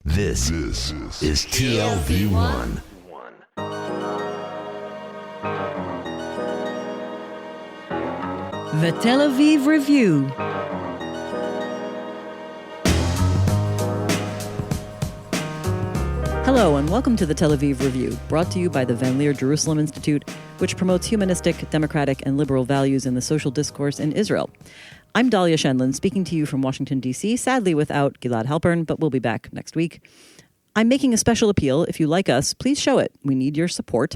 This is TLV1. The Tel Aviv Review. Hello and welcome to the Tel Aviv Review, brought to you by the Van Leer Jerusalem Institute, which promotes humanistic, democratic, and liberal values in the social discourse in Israel. I'm Dahlia Shenlin, speaking to you from Washington, D.C., sadly without Gilad Halpern, but we'll be back next week. I'm making a special appeal. If you like us, please show it. We need your support.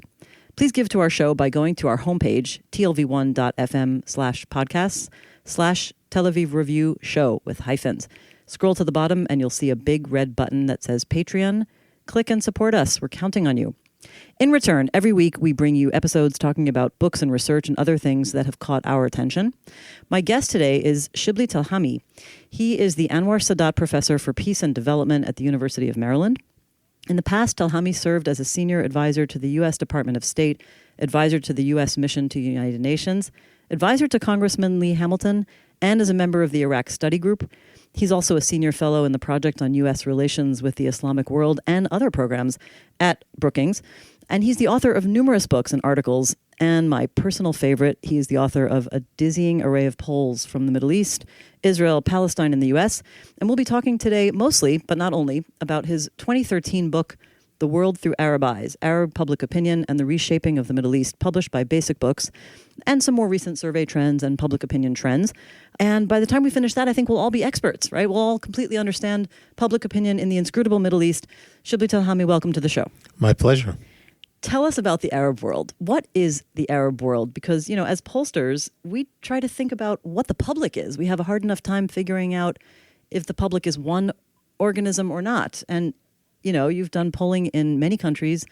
Please give to our show by going to our homepage, tlv1.fm/podcasts/Tel Aviv Review Show with hyphens. Scroll to the bottom and you'll see a big red button that says Patreon. Click and support us. We're counting on you. In return, every week we bring you episodes talking about books and research and other things that have caught our attention. My guest today is Shibley Telhami. He is the Anwar Sadat Professor for Peace and Development at the University of Maryland. In the past, Telhami served as a senior advisor to the U.S. Department of State, advisor to the U.S. Mission to the United Nations, advisor to Congressman Lee Hamilton, and as a member of the Iraq Study Group. He's also a senior fellow in the Project on U.S. Relations with the Islamic World and other programs at Brookings. And he's the author of numerous books and articles. And my personal favorite, he is the author of a dizzying array of polls from the Middle East, Israel, Palestine, and the U.S. And we'll be talking today mostly, but not only, about his 2013 book, The World Through Arab Eyes, Arab Public Opinion and the Reshaping of the Middle East, published by Basic Books, and some more recent survey trends and public opinion trends. And by the time we finish that, I think we'll all be experts, right? We'll all completely understand public opinion in the inscrutable Middle East. Shibley Telhami, welcome to the show. My pleasure. Tell us about the Arab world. What is the Arab world? Because, you know, as pollsters, we try to think about what the public is. We have a hard enough time figuring out if the public is one organism or not. And, you know, you've done polling in many countries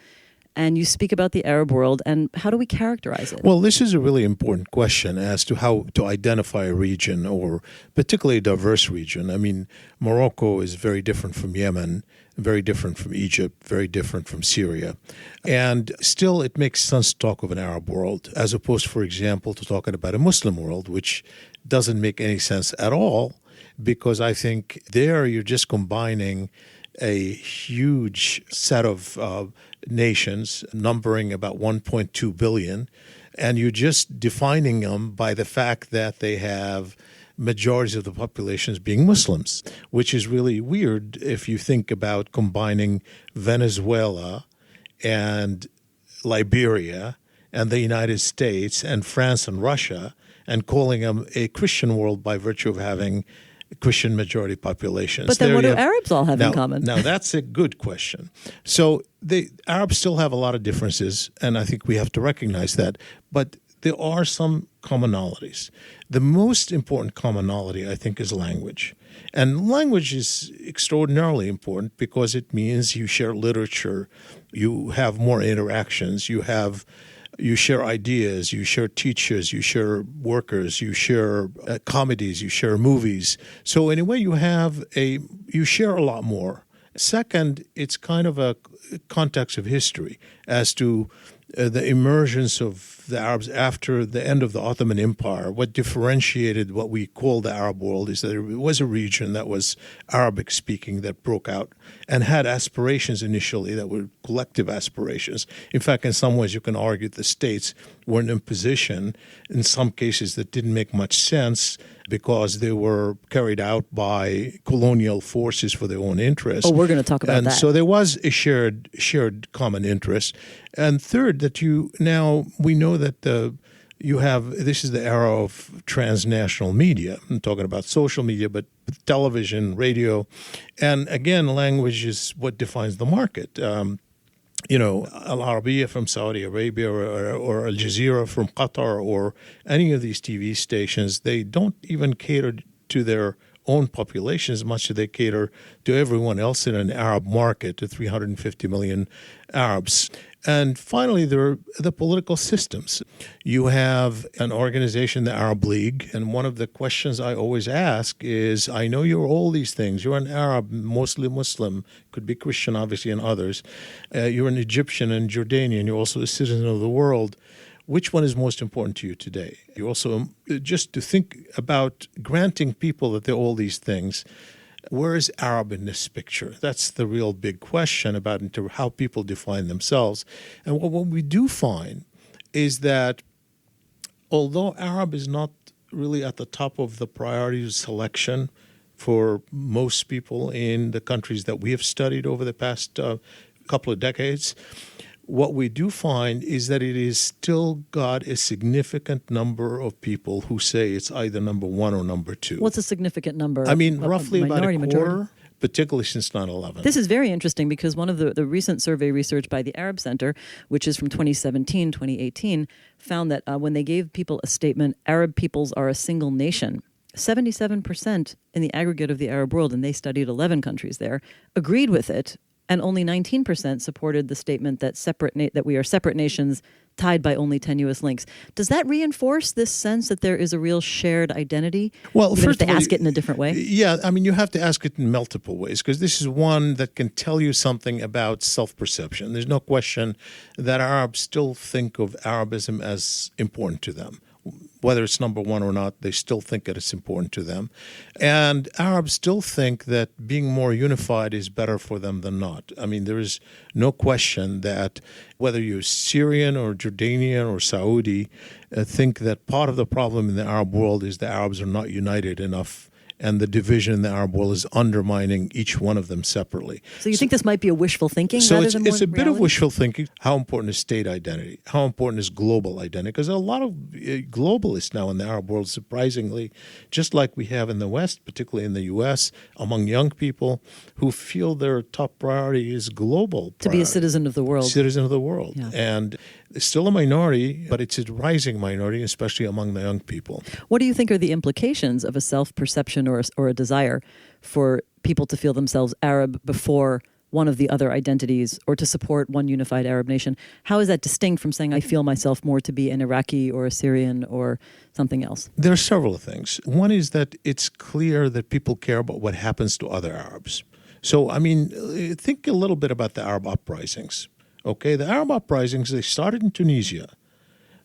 and you speak about the Arab world. And how do we characterize it? Well, this is a really important question as to how to identify a region, or particularly a diverse region. I mean, Morocco is very different from Yemen, very different from Egypt, very different from Syria. And still, it makes sense to talk of an Arab world, as opposed, for example, to talking about a Muslim world, which doesn't make any sense at all, because I think there you're just combining a huge set of nations numbering about 1.2 billion, and you're just defining them by the fact that they have majorities of the populations being Muslims, which is really weird if you think about combining Venezuela and Liberia and the United States and France and Russia and calling them a Christian world by virtue of having Christian majority populations. But then what do Arabs all have in common? Now, that's a good question. So the Arabs still have a lot of differences, and I think we have to recognize that. But there are some commonalities. The most important commonality, I think, is language. And language is extraordinarily important because it means you share literature, you have more interactions, you share ideas, you share teachers, you share workers, you share comedies, you share movies. So anyway, you share a lot more. Second, it's kind of a context of history as to the emergence of the Arabs after the end of the Ottoman Empire. What differentiated what we call the Arab world is that it was a region that was Arabic-speaking that broke out and had aspirations initially that were collective aspirations. In fact, in some ways, you can argue the states were in a position, in some cases, that didn't make much sense because they were carried out by colonial forces for their own interests. Oh, we're going to talk about that. And so there was a shared common interest. And third, we know that this is the era of transnational media. I'm talking about social media, but television, radio. And again, language is what defines the market. Al Arabiya from Saudi Arabia or Al Jazeera from Qatar or any of these TV stations, they don't even cater to their own population as much as they cater to everyone else in an Arab market, to 350 million Arabs. And finally, there are the political systems. You have an organization, the Arab League, and one of the questions I always ask is, I know you're all these things. You're an Arab, mostly Muslim, could be Christian, obviously, and others. You're an Egyptian and Jordanian. You're also a citizen of the world. Which one is most important to you today? You also, just to think about granting people that they're all these things, Where is Arab in this picture? That's the real big question about how people define themselves. And what we do find is that although Arab is not really at the top of the priority selection for most people in the countries that we have studied over the past couple of decades, what we do find is that it is still got a significant number of people who say it's either number one or number two. What's a significant number? I mean, roughly about a quarter, majority? particularly since 9/11. This is very interesting because one of the recent survey research by the Arab Center, which is from 2017, 2018, found that when they gave people a statement, Arab peoples are a single nation, 77% in the aggregate of the Arab world, and they studied 11 countries there, agreed with it. And only 19% supported the statement that that we are separate nations tied by only tenuous links. Does that reinforce this sense that there is a real shared identity? Well, even first if they of all, ask it in a different way? Yeah, I mean, you have to ask it in multiple ways because this is one that can tell you something about self-perception. There's no question that Arabs still think of Arabism as important to them. Whether it's number one or not, they still think that it's important to them. And Arabs still think that being more unified is better for them than not. I mean, there is no question that whether you're Syrian or Jordanian or Saudi, think that part of the problem in the Arab world is the Arabs are not united enough, and the division in the Arab world is undermining each one of them separately. So you think this might be a wishful thinking so rather it's, than it's a more bit of reality? wishful thinking. How important is state identity? How important is global identity? Because a lot of globalists now in the Arab world, surprisingly, just like we have in the West, particularly in the U.S., among young people who feel their top priority is global To be a citizen of the world. Citizen of the world. Yeah. And it's still a minority, but it's a rising minority, especially among the young people. What do you think are the implications of a self-perception or a desire for people to feel themselves Arab before one of the other identities or to support one unified Arab nation? How is that distinct from saying I feel myself more to be an Iraqi or a Syrian or something else? There are several things. One is that it's clear that people care about what happens to other Arabs. So, I mean, think a little bit about the Arab uprisings. Okay, the Arab uprisings, they started in Tunisia,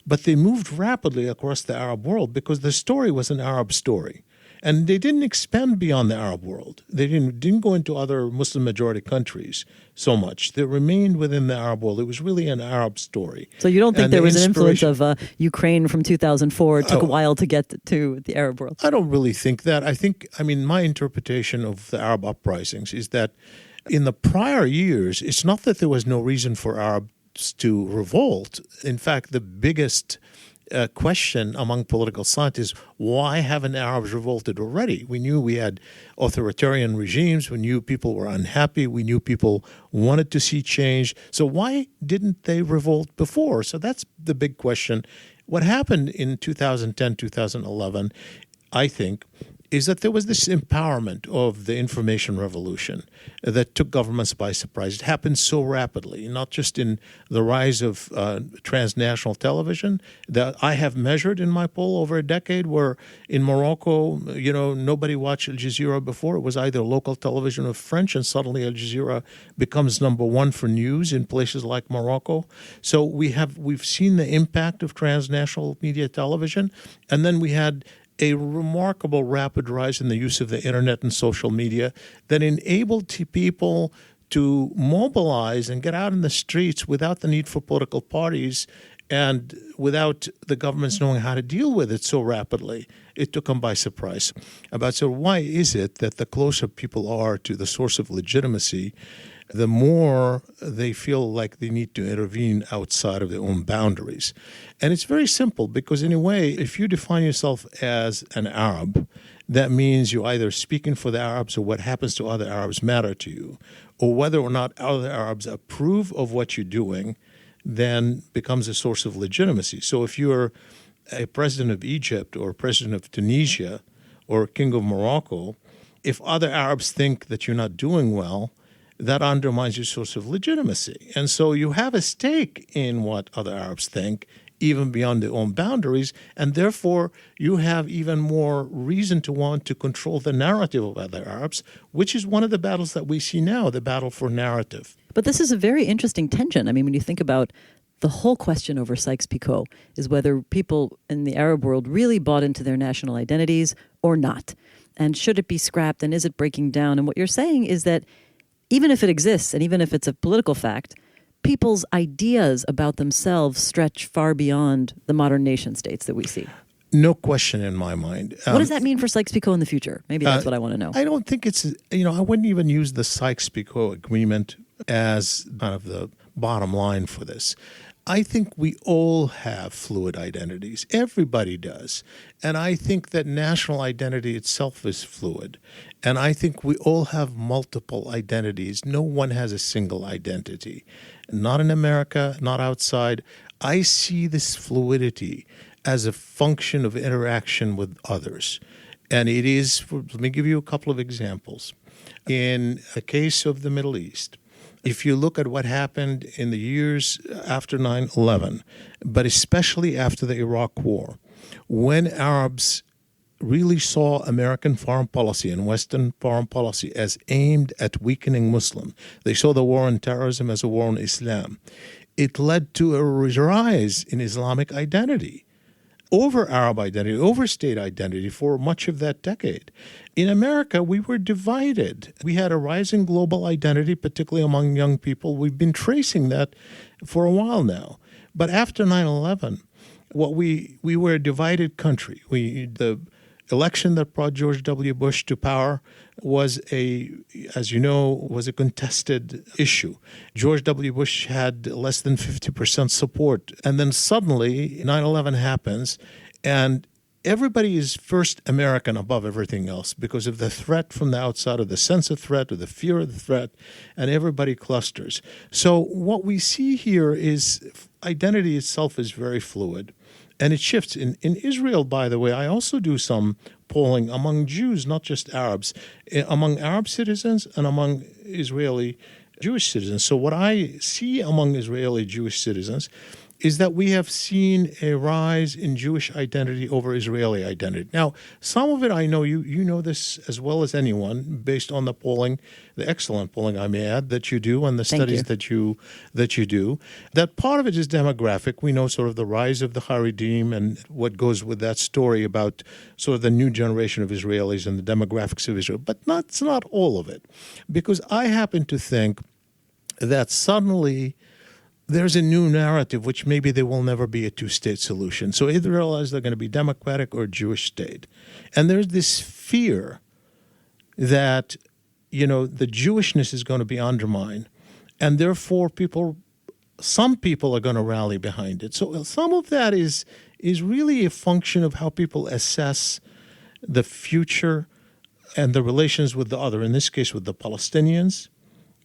but they moved rapidly across the Arab world because the story was an Arab story. And they didn't expand beyond the Arab world. They didn't go into other Muslim-majority countries so much. They remained within the Arab world. It was really an Arab story. So you don't think And there the was an influence inspiration- of Ukraine from 2004? It took a while to get to the Arab world. I don't really think that. I mean, my interpretation of the Arab uprisings is that in the prior years, it's not that there was no reason for Arabs to revolt. In fact, the biggest question among political scientists, why haven't Arabs revolted already? We knew we had authoritarian regimes. We knew people were unhappy. We knew people wanted to see change. So why didn't they revolt before? So that's the big question. What happened in 2010, 2011, I think, is that there was this empowerment of the information revolution that took governments by surprise. It happened so rapidly, not just in the rise of transnational television that I have measured in my poll over a decade, where in Morocco, nobody watched Al Jazeera before. It was either local television or French, and suddenly Al Jazeera becomes number one for news in places like Morocco. So we've seen the impact of transnational media television, and then we had a remarkable rapid rise in the use of the internet and social media that enabled people to mobilize and get out in the streets without the need for political parties and without the governments knowing how to deal with it so rapidly. It took them by surprise. So why is it that the closer people are to the source of legitimacy, the more they feel like they need to intervene outside of their own boundaries? And it's very simple because, in a way, if you define yourself as an Arab, that means you're either speaking for the Arabs or what happens to other Arabs matter to you, or whether or not other Arabs approve of what you're doing then becomes a source of legitimacy. So if you're a president of Egypt or president of Tunisia or king of Morocco, if other Arabs think that you're not doing well, that undermines your source of legitimacy. And so you have a stake in what other Arabs think, even beyond their own boundaries, and therefore you have even more reason to want to control the narrative of other Arabs, which is one of the battles that we see now, the battle for narrative. But this is a very interesting tension. I mean, when you think about the whole question over Sykes-Picot is whether people in the Arab world really bought into their national identities or not. And should it be scrapped? And is it breaking down? And what you're saying is that even if it exists and even if it's a political fact, people's ideas about themselves stretch far beyond the modern nation states that we see. No question in my mind. What does that mean for Sykes-Picot in the future? Maybe that's what I want to know. I don't think it's, I wouldn't even use the Sykes-Picot agreement as kind of the bottom line for this. I think we all have fluid identities. Everybody does. And I think that national identity itself is fluid. And I think we all have multiple identities. No one has a single identity. Not in America, not outside. I see this fluidity as a function of interaction with others. And it is, let me give you a couple of examples. In the case of the Middle East, if you look at what happened in the years after 9/11, but especially after the Iraq War, when Arabs really saw American foreign policy and Western foreign policy as aimed at weakening Muslim, they saw the war on terrorism as a war on Islam, it led to a rise in Islamic identity over Arab identity, over state identity for much of that decade. In America, we were divided. We had a rising global identity, particularly among young people. We've been tracing that for a while now. But after 9/11, we were a divided country. The election that brought George W. Bush to power was as you know, was a contested issue. George W. Bush had less than 50% support. And then suddenly 9/11 happens, and everybody is first American above everything else because of the threat from the outside, or the sense of threat, or the fear of the threat, and everybody clusters. So what we see here is identity itself is very fluid. And it shifts. In Israel, by the way, I also do some polling among Jews, not just Arabs, among Arab citizens and among Israeli Jewish citizens. So what I see among Israeli Jewish citizens is that we have seen a rise in Jewish identity over Israeli identity. Now, some of it I know, you know this as well as anyone, based on the polling, the excellent polling, I may add, that you do, and the studies that you do, that part of it is demographic. We know sort of the rise of the Haredim and what goes with that story about sort of the new generation of Israelis and the demographics of Israel. But it's not all of it, because I happen to think that suddenly there's a new narrative, which maybe there will never be a two-state solution. So Israel is either going to be democratic or a Jewish state. And there's this fear that, the Jewishness is going to be undermined. And therefore, some people are going to rally behind it. So some of that is really a function of how people assess the future and the relations with the other, in this case with the Palestinians,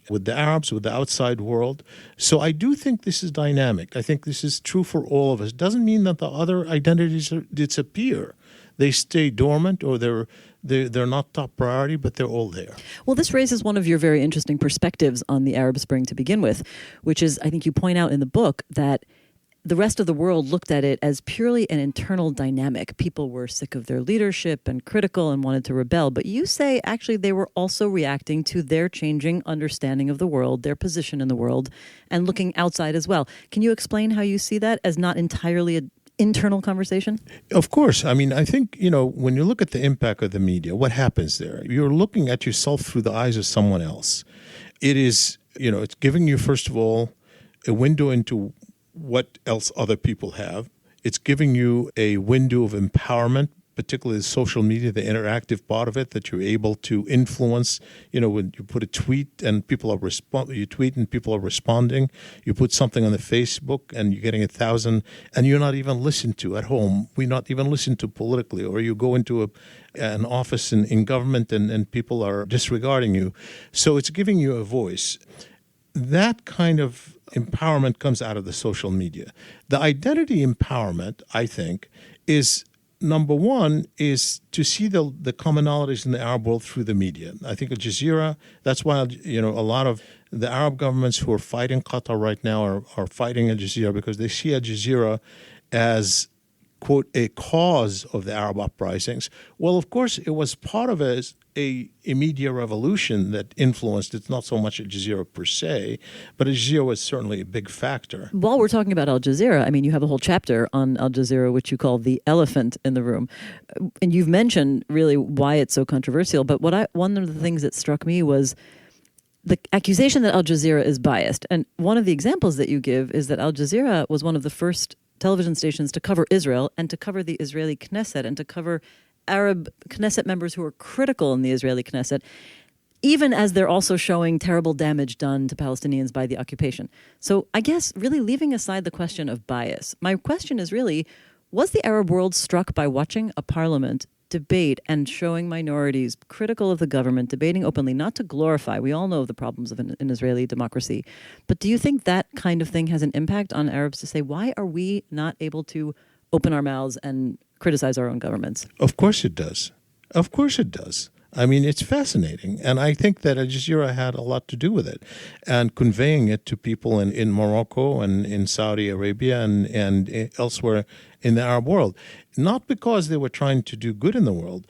with the Arabs, with the outside world. So I do think this is dynamic. I think this is true for all of us. It doesn't mean that the other identities disappear. They stay dormant, or they're not top priority, but they're all there. Well, this raises one of your very interesting perspectives on the Arab Spring to begin with, which is, I think you point out in the book, that the rest of the world looked at it as purely an internal dynamic. People were sick of their leadership and critical and wanted to rebel. But you say actually they were also reacting to their changing understanding of the world, their position in the world, and looking outside as well. Can you explain how you see that as not entirely an internal conversation? Of course. I mean, I think, when you look at the impact of the media, what happens there? You're looking at yourself through the eyes of someone else. It is, it's giving you, first of all, a window into what else other people have. It's giving you a window of empowerment, particularly the social media, the interactive part of it, that you're able to influence. When you put a tweet and people are you tweet and people are responding. You put something on the Facebook and you're getting 1,000, and you're not even listened to at home. We're not even listened to politically. Or you go into an office in government and people are disregarding you. So it's giving you a voice. That kind of empowerment comes out of the social media. The identity empowerment, I think, is number one, is to see the commonalities in the Arab world through the media. I think at Jazeera, that's why a lot of the Arab governments who are fighting Qatar right now are fighting at Jazeera, because they see Al Jazeera as, quote, a cause of the Arab uprisings. Well, of course, it was part of a media revolution that influenced. It's not so much Al Jazeera per se, but Al Jazeera was certainly a big factor. While we're talking about Al Jazeera, I mean, you have a whole chapter on Al Jazeera, which you call the elephant in the room. And you've mentioned really why it's so controversial. But one of the things that struck me was the accusation that Al Jazeera is biased. And one of the examples that you give is that Al Jazeera was one of the first television stations to cover Israel and to cover the Israeli Knesset and to cover Arab Knesset members who are critical in the Israeli Knesset, even as they're also showing terrible damage done to Palestinians by the occupation. So I guess really leaving aside the question of bias, my question is really, was the Arab world struck by watching a parliament debate and showing minorities critical of the government, debating openly, not to glorify? We all know the problems of an Israeli democracy. But do you think that kind of thing has an impact on Arabs to say, why are we not able to open our mouths and criticize our own governments? Of course it does. Of course it does. I mean, it's fascinating. And I think that Al Jazeera had a lot to do with it and conveying it to people in Morocco and in Saudi Arabia and elsewhere in the Arab world. Not because they were trying to do good in the world.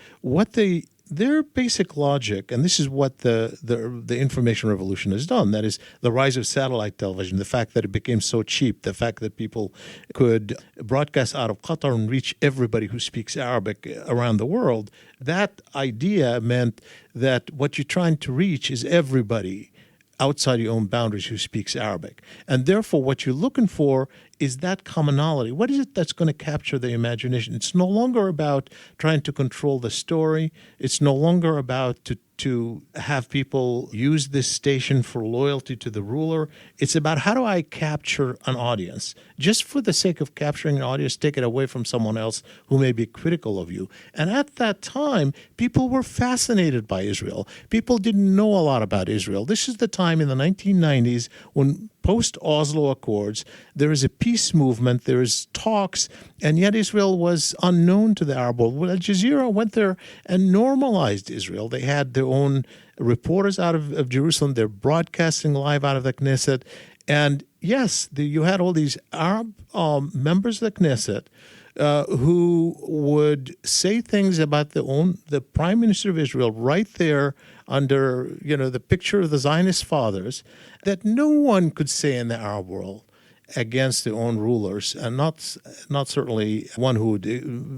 Their basic logic, and this is what the information revolution has done, that is the rise of satellite television, the fact that it became so cheap, the fact that people could broadcast out of Qatar and reach everybody who speaks Arabic around the world, that idea meant that what you're trying to reach is everybody outside your own boundaries who speaks Arabic. And therefore, what you're looking for is that commonality. What is it that's going to capture the imagination? It's no longer about trying to control the story. It's no longer about to have people use this station for loyalty to the ruler. It's about how do I capture an audience? Just for the sake of capturing an audience, take it away from someone else who may be critical of you. And at that time, people were fascinated by Israel. People didn't know a lot about Israel. This is the time in the 1990s when post-Oslo Accords, there is a peace movement, there is talks, and yet Israel was unknown to the Arab world. Well, Al Jazeera went there and normalized Israel. They had their own reporters out of Jerusalem. They're broadcasting live out of the Knesset. And yes, you had all these Arab members of the Knesset who would say things about the Prime Minister of Israel right there under the picture of the Zionist fathers that no one could say in the Arab world against their own rulers, and not certainly one who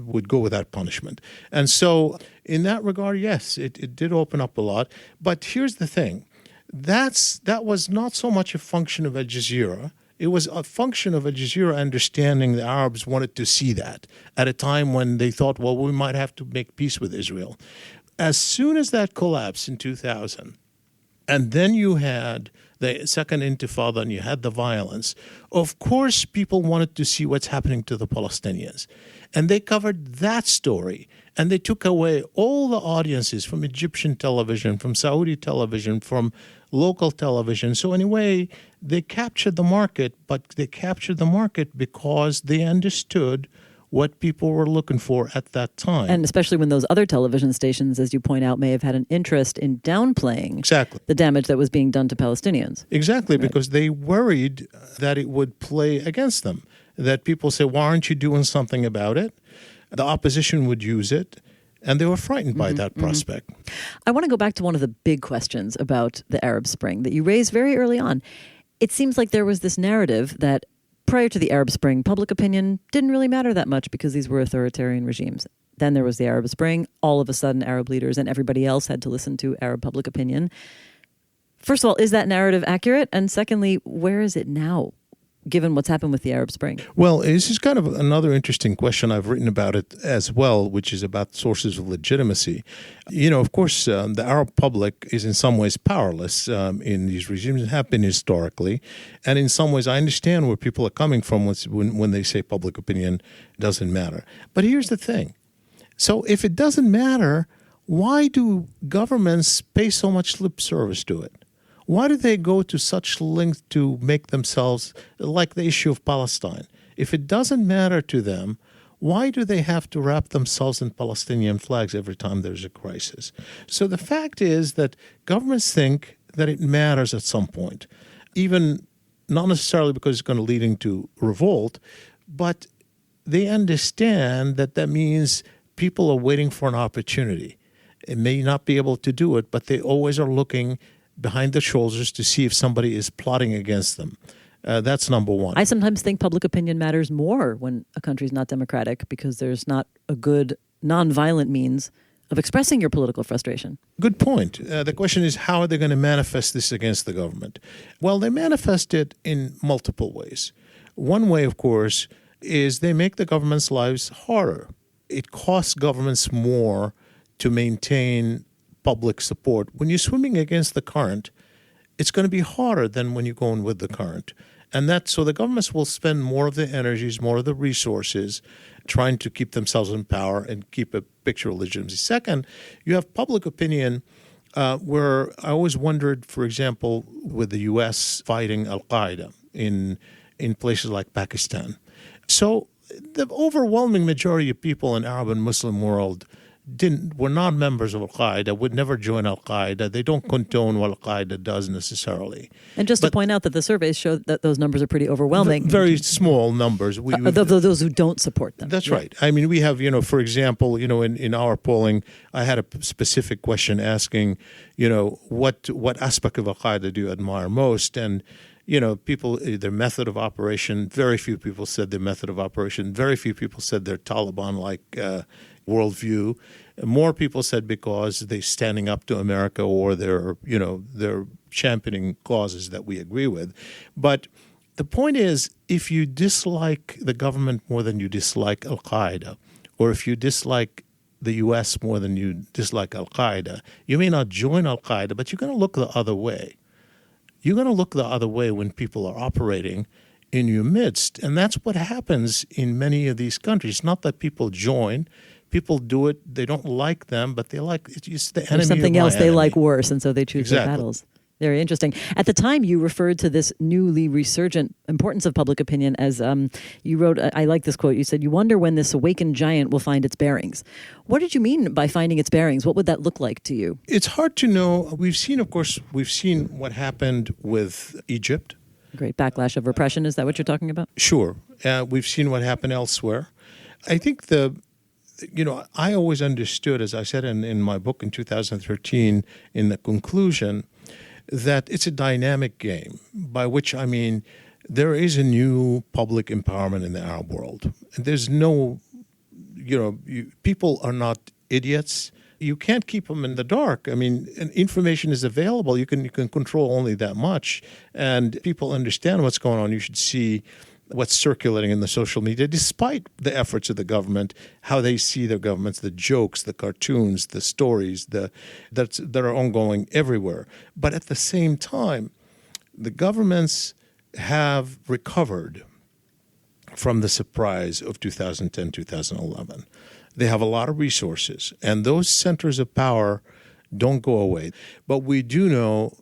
would go without punishment. And so in that regard, yes, it did open up a lot. But here's the thing. That was not so much a function of Al Jazeera. It was a function of Al Jazeera understanding the Arabs wanted to see that at a time when they thought, well, we might have to make peace with Israel. As soon as that collapsed in 2000, and then you had the Second Intifada and you had the violence, of course people wanted to see what's happening to the Palestinians. And they covered that story. And they took away all the audiences from Egyptian television, from Saudi television, from local television. So in a way, they captured the market, but they captured the market because they understood what people were looking for at that time. And especially when those other television stations, as you point out, may have had an interest in downplaying the damage that was being done to Palestinians. Exactly, Right. Because they worried that it would play against them, that people say, why aren't you doing something about it? The opposition would use it, and they were frightened by that prospect. I want to go back to one of the big questions about the Arab Spring that you raised very early on. It seems like there was this narrative that prior to the Arab Spring, public opinion didn't really matter that much because these were authoritarian regimes. Then there was the Arab Spring. All of a sudden, Arab leaders and everybody else had to listen to Arab public opinion. First of all, is that narrative accurate? And secondly, where is it now, given what's happened with the Arab Spring? Well, this is kind of another interesting question. I've written about it as well, which is about sources of legitimacy. Of course, the Arab public is in some ways powerless in these regimes and have been historically. And in some ways, I understand where people are coming from when they say public opinion doesn't matter. But here's the thing. So if it doesn't matter, why do governments pay so much lip service to it? Why do they go to such lengths to make themselves like the issue of Palestine? If it doesn't matter to them, why do they have to wrap themselves in Palestinian flags every time there's a crisis? So the fact is that governments think that it matters at some point, even not necessarily because it's going to lead into revolt, but they understand that means people are waiting for an opportunity. may not be able to do it, but they always are looking behind their shoulders to see if somebody is plotting against them. That's number one. I sometimes think public opinion matters more when a country is not democratic because there's not a good nonviolent means of expressing your political frustration. Good point. The question is, how are they going to manifest this against the government? Well, they manifest it in multiple ways. One way, of course, is they make the government's lives harder. It costs governments more to maintain public support. When you're swimming against the current, it's going to be harder than when you're going with the current. And so the governments will spend more of their energies, more of the resources trying to keep themselves in power and keep a picture of legitimacy. Second, you have public opinion where I always wondered, for example, with the U.S. fighting al-Qaeda in places like Pakistan. So the overwhelming majority of people in Arab and Muslim world were not members of Al-Qaeda, would never join Al-Qaeda. They don't condone what Al-Qaeda does necessarily. And just to point out that the surveys show that those numbers are pretty overwhelming. Very small numbers. Those who don't support them. That's right. I mean, we have, for example, in our polling, I had a specific question asking, what aspect of Al-Qaeda do you admire most? And people, their method of operation, very few people said their method of operation. Very few people said their Taliban-like worldview. More people said because they're standing up to America or they're championing causes that we agree with. But the point is, if you dislike the government more than you dislike Al-Qaeda, or if you dislike the U.S. more than you dislike Al-Qaeda, you may not join Al-Qaeda, but you're going to look the other way. You're going to look the other way when people are operating in your midst. And that's what happens in many of these countries. Not that people join. People do it. They don't like them, but they like it's just the enemy. There's something else they like worse, and so they choose their Exactly. battles. Very interesting. At the time, you referred to this newly resurgent importance of public opinion as you wrote, I like this quote, you said, "You wonder when this awakened giant will find its bearings." What did you mean by finding its bearings? What would that look like to you? It's hard to know. We've seen what happened with Egypt. Great backlash of repression. Is that what you're talking about? Sure. We've seen what happened elsewhere. I think I always understood, as I said in my book in 2013, in the conclusion, that it's a dynamic game, by which I mean there is a new public empowerment in the Arab world. There's no, people are not idiots. You can't keep them in the dark. I mean, information is available. You can control only that much. And people understand what's going on. You should see what's circulating in the social media, despite the efforts of the government, how they see their governments, the jokes, the cartoons, the stories that are ongoing everywhere. But at the same time, the governments have recovered from the surprise of 2010, 2011. They have a lot of resources, and those centers of power don't go away. But we do know,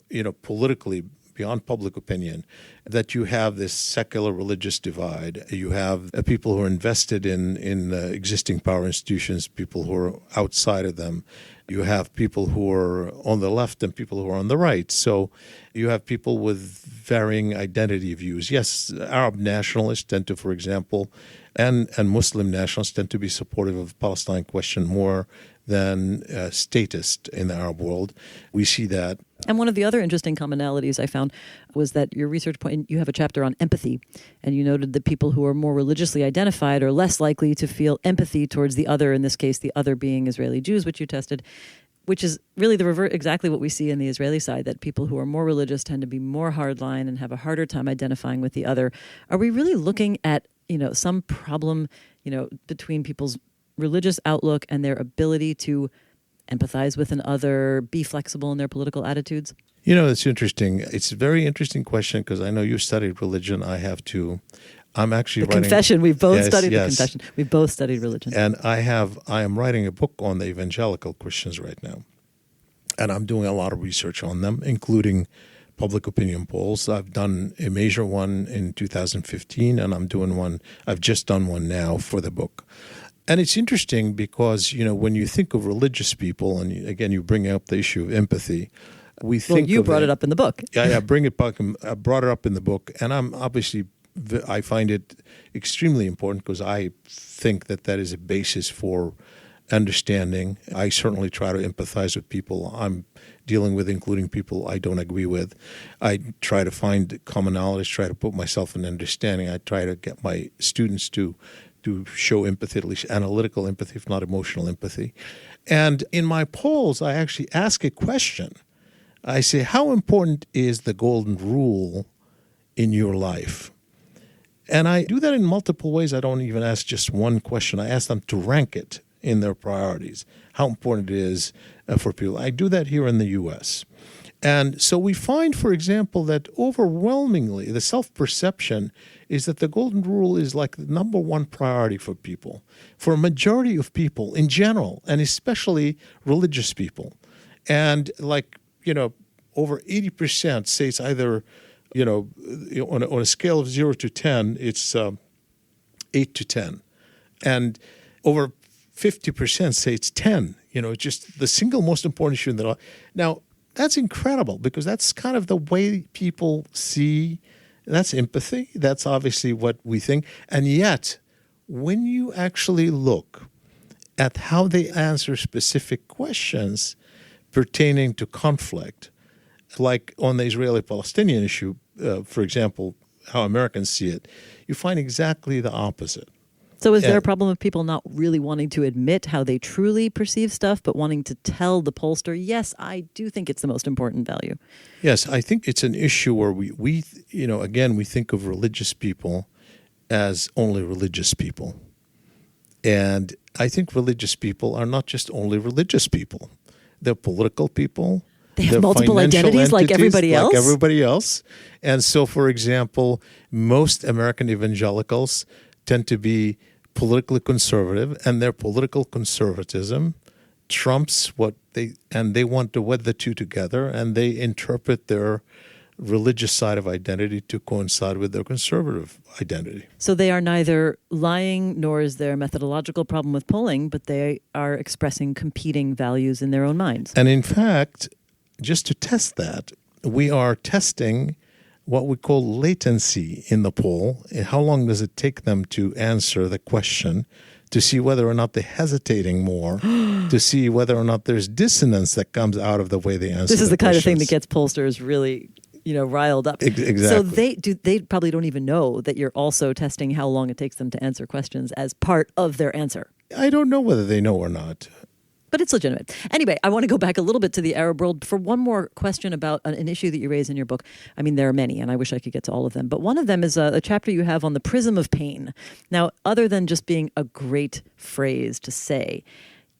politically, beyond public opinion, that you have this secular religious divide. You have people who are invested in existing power institutions, people who are outside of them. You have people who are on the left and people who are on the right. So you have people with varying identity views. Yes, Arab nationalists tend to, for example, and Muslim nationalists tend to be supportive of the Palestine question more than statists in the Arab world. We see that. And one of the other interesting commonalities I found was that your research point, you have a chapter on empathy, and you noted that people who are more religiously identified are less likely to feel empathy towards the other, in this case, the other being Israeli Jews, which you tested, which is really the reverse, exactly what we see in the Israeli side, that people who are more religious tend to be more hardline and have a harder time identifying with the other. Are we really looking at, some problem, between people's religious outlook and their ability to empathize with an other, be flexible in their political attitudes? It's interesting. It's a very interesting question because I know you studied religion. I have too. I'm actually writing... Confession. We've both studied the confession. We've both studied religion. And I am writing a book on the evangelical Christians right now. And I'm doing a lot of research on them, including public opinion polls. I've done a major one in 2015, and I've just done one now for the book. And it's interesting because, when you think of religious people, and again, you bring up the issue of empathy, you brought it up in the book. Yeah, I brought it up in the book, and I find it extremely important because I think that is a basis for understanding. I certainly try to empathize with people I'm dealing with, including people I don't agree with. I try to find commonalities, try to put myself in understanding. I try to get my students to show empathy, at least analytical empathy, if not emotional empathy. And in my polls, I actually ask a question. I say, how important is the golden rule in your life? And I do that in multiple ways. I don't even ask just one question. I ask them to rank it in their priorities, how important it is for people. I do that here in the U.S. And so we find, for example, that overwhelmingly the self-perception is that the golden rule is like the number one priority for people, for a majority of people in general, and especially religious people. And over 80% say it's either, on a scale of 0 to 10, it's 8 to 10. And over 50% say it's 10, just the single most important issue in their life. Now, that's incredible because that's kind of the way people see, that's empathy. That's obviously what we think. And yet, when you actually look at how they answer specific questions pertaining to conflict, like on the Israeli-Palestinian issue, for example, how Americans see it, you find exactly the opposite. So is there a problem of people not really wanting to admit how they truly perceive stuff, but wanting to tell the pollster, yes, I do think it's the most important value? Yes, I think it's an issue where we think of religious people as only religious people. And I think religious people are not just only religious people. They're political people. They have multiple identities like everybody else? Like everybody else. And so, for example, most American evangelicals tend to be politically conservative, and their political conservatism trumps they want to wed the two together, and they interpret their religious side of identity to coincide with their conservative identity. So they are neither lying, nor is there a methodological problem with polling, but they are expressing competing values in their own minds. And in fact, just to test that, we are testing what we call latency in the poll. How long does it take them to answer the question to see whether or not they're hesitating more, to see whether or not there's dissonance that comes out of the way they answer. This is the kind of thing that gets pollsters really, riled up. Exactly. So they probably don't even know that you're also testing how long it takes them to answer questions as part of their answer. I don't know whether they know or not. But it's legitimate. Anyway, I want to go back a little bit to the Arab world for one more question about an issue that you raise in your book. I mean, there are many, and I wish I could get to all of them. But one of them is a chapter you have on the prism of pain. Now, other than just being a great phrase to say,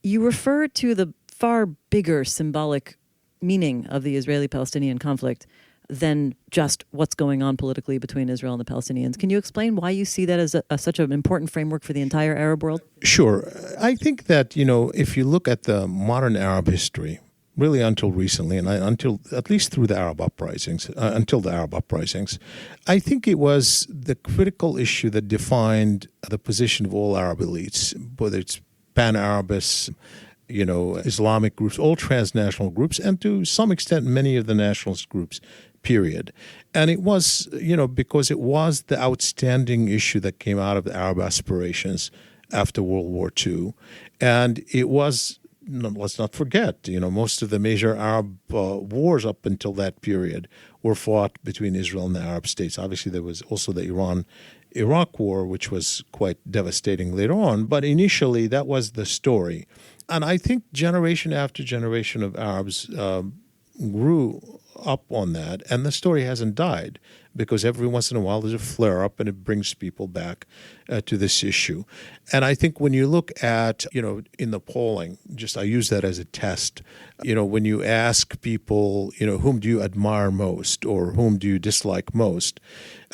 you refer to the far bigger symbolic meaning of the Israeli-Palestinian conflict than just what's going on politically between Israel and the Palestinians. Can you explain why you see that as such an important framework for the entire Arab world? Sure. I think that, if you look at the modern Arab history, really until recently, and until at least through the Arab uprisings, I think it was the critical issue that defined the position of all Arab elites, whether it's pan-Arabists, Islamic groups, all transnational groups, and to some extent many of the nationalist groups, period. And it was, because it was the outstanding issue that came out of the Arab aspirations after World War II. And it was, let's not forget, most of the major Arab wars up until that period were fought between Israel and the Arab states. Obviously, there was also the Iran-Iraq war, which was quite devastating later on. But initially, that was the story. And I think generation after generation of Arabs grew up on that, and the story hasn't died because every once in a while there's a flare-up and it brings people back to this issue. And I think when you look at, in the polling, I use that as a test, when you ask people, whom do you admire most or whom do you dislike most,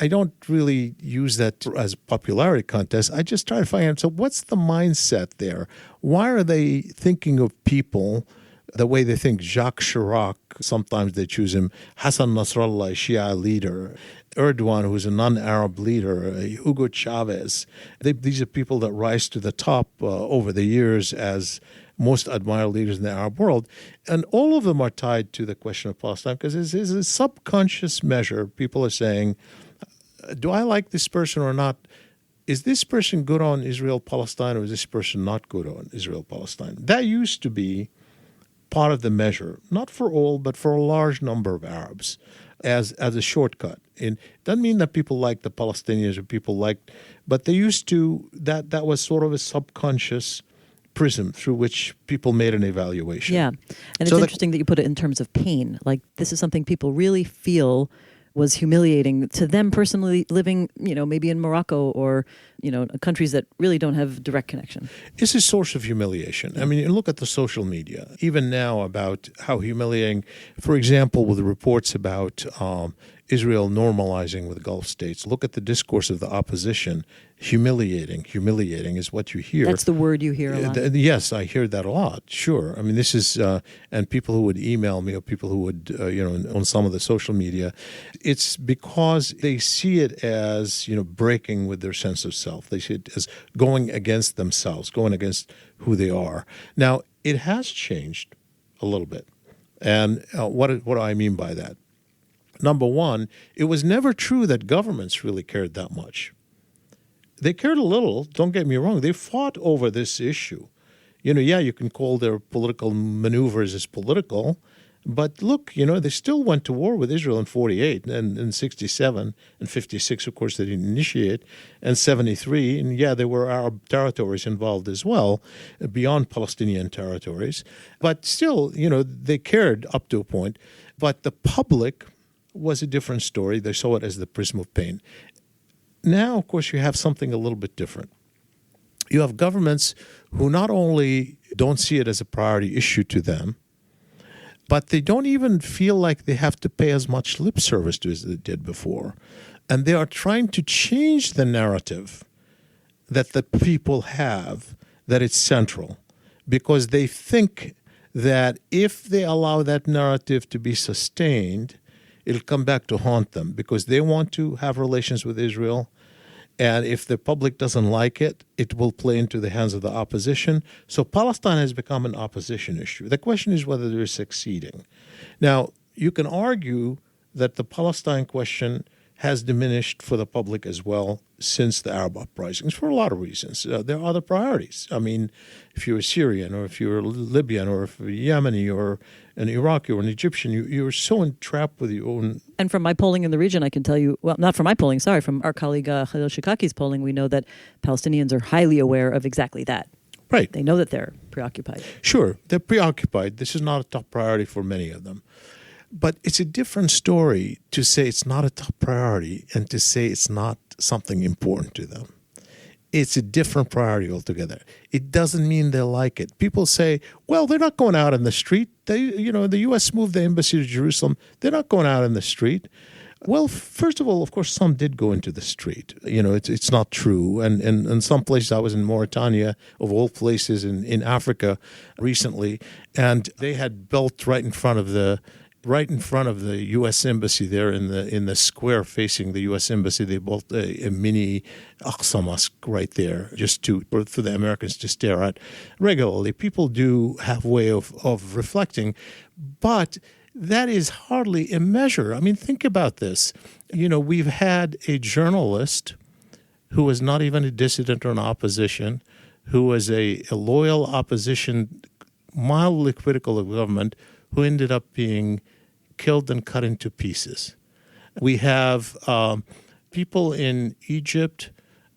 I don't really use that as a popularity contest. I just try to find out, so what's the mindset there? Why are they thinking of people the way they think? Jacques Chirac, sometimes they choose him, Hassan Nasrallah, a Shia leader, Erdogan, who's a non-Arab leader, Hugo Chavez. These are people that rise to the top over the years as most admired leaders in the Arab world. And all of them are tied to the question of Palestine because it's a subconscious measure. People are saying, do I like this person or not? is this person good on Israel-Palestine or is this person not good on Israel-Palestine? That used to be part of the measure, not for all, but for a large number of Arabs as a shortcut. And it doesn't mean that people like the Palestinians or people like, but they used to, that was sort of a subconscious prism through which people made an evaluation. Yeah. And it's interesting that you put it in terms of pain. Like, this is something people really feel was humiliating to them personally, living, maybe in Morocco or, countries that really don't have direct connection. It's a source of humiliation. I mean, you look at the social media, even now, about how humiliating, for example, with the reports about Israel normalizing with Gulf states. Look at the discourse of the opposition. Humiliating is what you hear. That's the word you hear a lot. Yes, I hear that a lot, sure. I mean, this is, and people who would email me or people who would, on some of the social media, it's because they see it as, breaking with their sense of self. They see it as going against themselves, going against who they are. Now, it has changed a little bit. And what do I mean by that? Number one, it was never true that governments really cared that much. They cared a little, don't get me wrong. They fought over this issue. You can call their political maneuvers as political, but look, they still went to war with Israel in 48 and in 67 and 56, of course, they didn't initiate, and 73, and there were Arab territories involved as well, beyond Palestinian territories. But still, they cared up to a point. But the public was a different story. They saw it as the prism of pain. Now, of course, you have something a little bit different. You have governments who not only don't see it as a priority issue to them, but they don't even feel like they have to pay as much lip service to as they did before. And they are trying to change the narrative that the people have, that it's central, because they think that if they allow that narrative to be sustained, it'll come back to haunt them because they want to have relations with Israel. And if the public doesn't like it, it will play into the hands of the opposition. So Palestine has become an opposition issue. The question is whether they're succeeding. Now, you can argue that the Palestine question has diminished for the public as well since the Arab uprisings for a lot of reasons. There are other priorities. I mean, if you're a Syrian or if you're a Libyan or if you're a Yemeni or an Iraqi or an Egyptian, you're so entrapped with your own. And from my polling in the region, I can tell you, well, not from my polling, sorry, from our colleague Khalil Shikaki's polling, we know that Palestinians are highly aware of exactly that. Right. They know that they're preoccupied. Sure, they're preoccupied. This is not a top priority for many of them. But it's a different story to say it's not a top priority and to say it's not something important to them. It's a different priority altogether. It doesn't mean they like it. People say, well, they're not going out in the street. The U.S. moved the embassy to Jerusalem. They're not going out in the street. Well, first of all, of course, some did go into the street. It's not true. And in some places, I was in Mauritania, of all places, in Africa recently, and they had built right in front of the U.S. embassy there in the square facing the U.S. embassy. They built a mini Aqsa mosque right there, just for the Americans to stare at regularly. People do have a way of reflecting, but that is hardly a measure. I mean, think about this. We've had a journalist who was not even a dissident or an opposition, who was a loyal opposition, mildly critical of government, who ended up being killed and cut into pieces. We have people in Egypt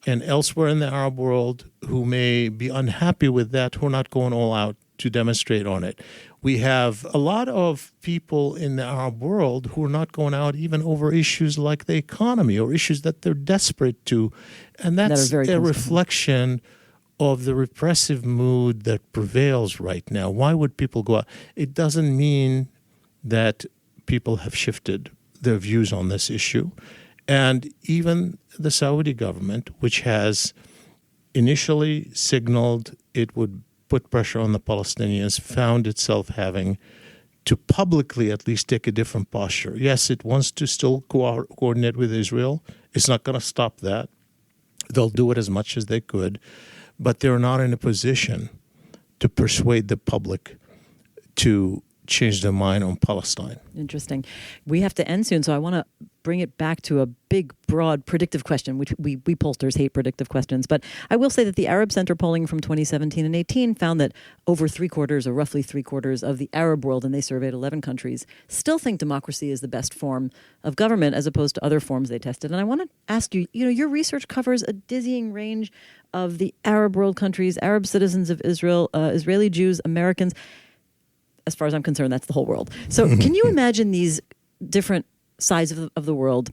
and elsewhere in the Arab world who may be unhappy with that, who are not going all out to demonstrate on it. We have a lot of people in the Arab world who are not going out even over issues like the economy or issues that they're desperate to. And that's a reflection of the repressive mood that prevails right now. Why would people go out? It doesn't mean that people have shifted their views on this issue. And even the Saudi government, which has initially signaled it would put pressure on the Palestinians, found itself having to publicly at least take a different posture. Yes, it wants to still coordinate with Israel. It's not going to stop that. They'll do it as much as they could, but they're not in a position to persuade the public to change their mind on Palestine. Interesting. We have to end soon, so I want to bring it back to a big, broad, predictive question, which we pollsters hate predictive questions. But I will say that the Arab Center polling from 2017 and 18 found that over three-quarters, or roughly three-quarters, of the Arab world, and they surveyed 11 countries, still think democracy is the best form of government as opposed to other forms they tested. And I want to ask you, your research covers a dizzying range of the Arab world countries, Arab citizens of Israel, Israeli Jews, Americans. As far as I'm concerned, that's the whole world. So can you imagine these different sides of the world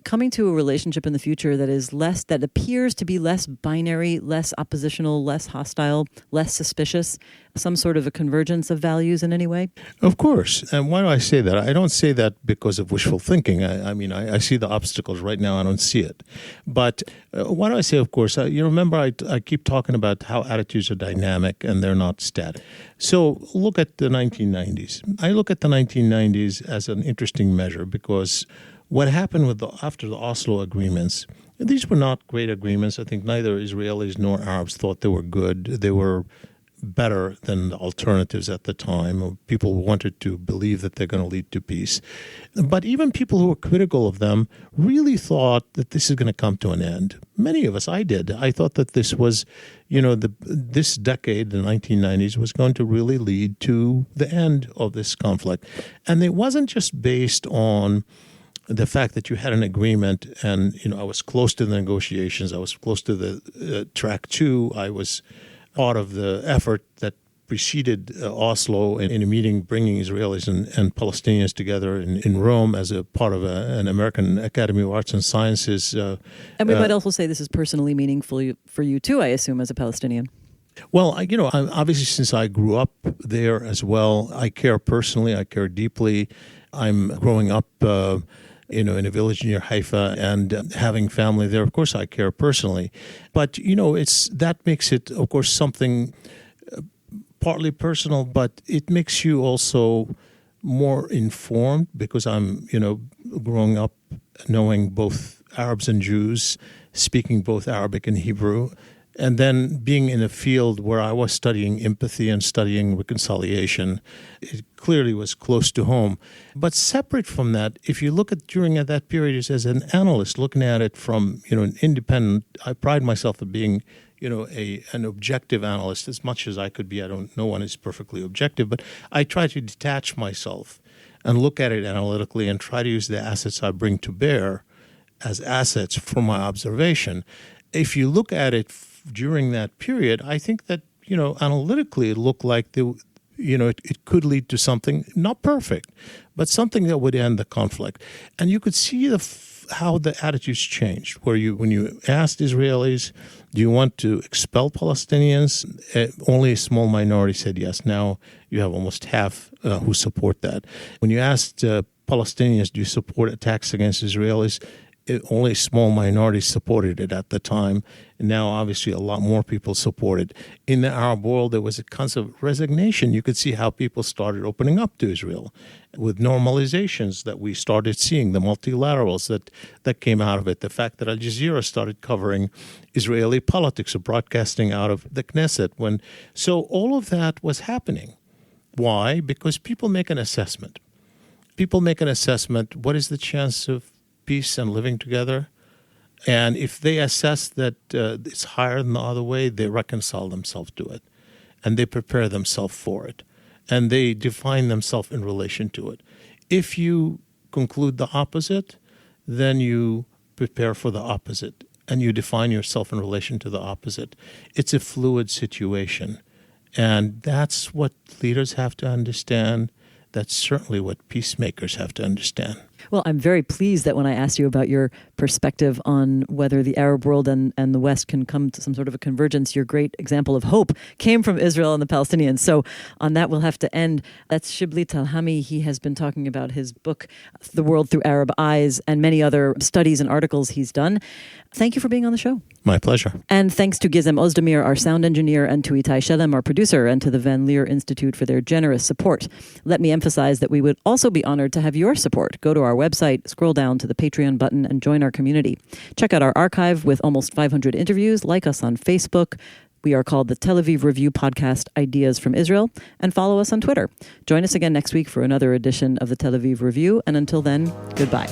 coming to a relationship in the future that appears to be less binary, less oppositional, less hostile, less suspicious, some sort of a convergence of values in any way? Of course. And why do I say that? I don't say that because of wishful thinking. I see the obstacles right now. I don't see it. But why do I say, of course? You remember I keep talking about how attitudes are dynamic and they're not static. So look at the 1990s. I look at the 1990s as an interesting measure because what happened after the Oslo agreements, these were not great agreements. I think neither Israelis nor Arabs thought they were good. They were better than the alternatives at the time. People wanted to believe that they're going to lead to peace. But even people who were critical of them really thought that this is going to come to an end. Many of us, I did. I thought that this was, this decade, the 1990s, was going to really lead to the end of this conflict. And it wasn't just based on the fact that you had an agreement and, I was close to the negotiations. I was close to the track two. I was part of the effort that preceded Oslo in a meeting bringing Israelis and Palestinians together in Rome as a part of an American Academy of Arts and Sciences. And we might also say this is personally meaningful for you too, I assume, as a Palestinian. Well, obviously since I grew up there as well, I care personally, I care deeply. I'm growing up in a village near Haifa and having family there. Of course, I care personally. But, that makes it, of course, something partly personal, but it makes you also more informed because I'm, growing up knowing both Arabs and Jews, speaking both Arabic and Hebrew, and then being in a field where I was studying empathy and studying reconciliation, it clearly was close to home. But separate from that, if you look at during that period as an analyst, looking at it from an independent, I pride myself at being an objective analyst as much as I could be. No one is perfectly objective, but I try to detach myself and look at it analytically and try to use the assets I bring to bear as assets for my observation. If you look at it during that period, I think that, analytically it looked like it could lead to something not perfect, but something that would end the conflict. And you could see how the attitudes changed, when you asked Israelis, do you want to expel Palestinians? Only a small minority said yes. Now you have almost half who support that. When you asked Palestinians, do you support attacks against Israelis? Only a small minority supported it at the time. And now, obviously, a lot more people support it. In the Arab world, there was a concept of resignation. You could see how people started opening up to Israel with normalizations that we started seeing, the multilaterals that came out of it, the fact that Al Jazeera started covering Israeli politics or broadcasting out of the Knesset. So all of that was happening. Why? Because people make an assessment. People make an assessment. What is the chance of peace and living together? And if they assess that it's higher than the other way, they reconcile themselves to it. And they prepare themselves for it. And they define themselves in relation to it. If you conclude the opposite, then you prepare for the opposite. And you define yourself in relation to the opposite. It's a fluid situation. And that's what leaders have to understand. That's certainly what peacemakers have to understand. Well, I'm very pleased that when I asked you about your perspective on whether the Arab world and the West can come to some sort of a convergence, your great example of hope came from Israel and the Palestinians. So on that, we'll have to end. That's Shibley Telhami. He has been talking about his book, The World Through Arab Eyes, and many other studies and articles he's done. Thank you for being on the show. My pleasure. And thanks to Gizem Ozdemir, our sound engineer, and to Itai Shelem, our producer, and to the Van Leer Institute for their generous support. Let me emphasize that we would also be honored to have your support. Go to our website, scroll down to the Patreon button, and join our community. Check out our archive with almost 500 interviews. Like us on Facebook. We are called the Tel Aviv Review Podcast Ideas from Israel, and follow us on Twitter. Join us again next week for another edition of the Tel Aviv Review, and until then, goodbye.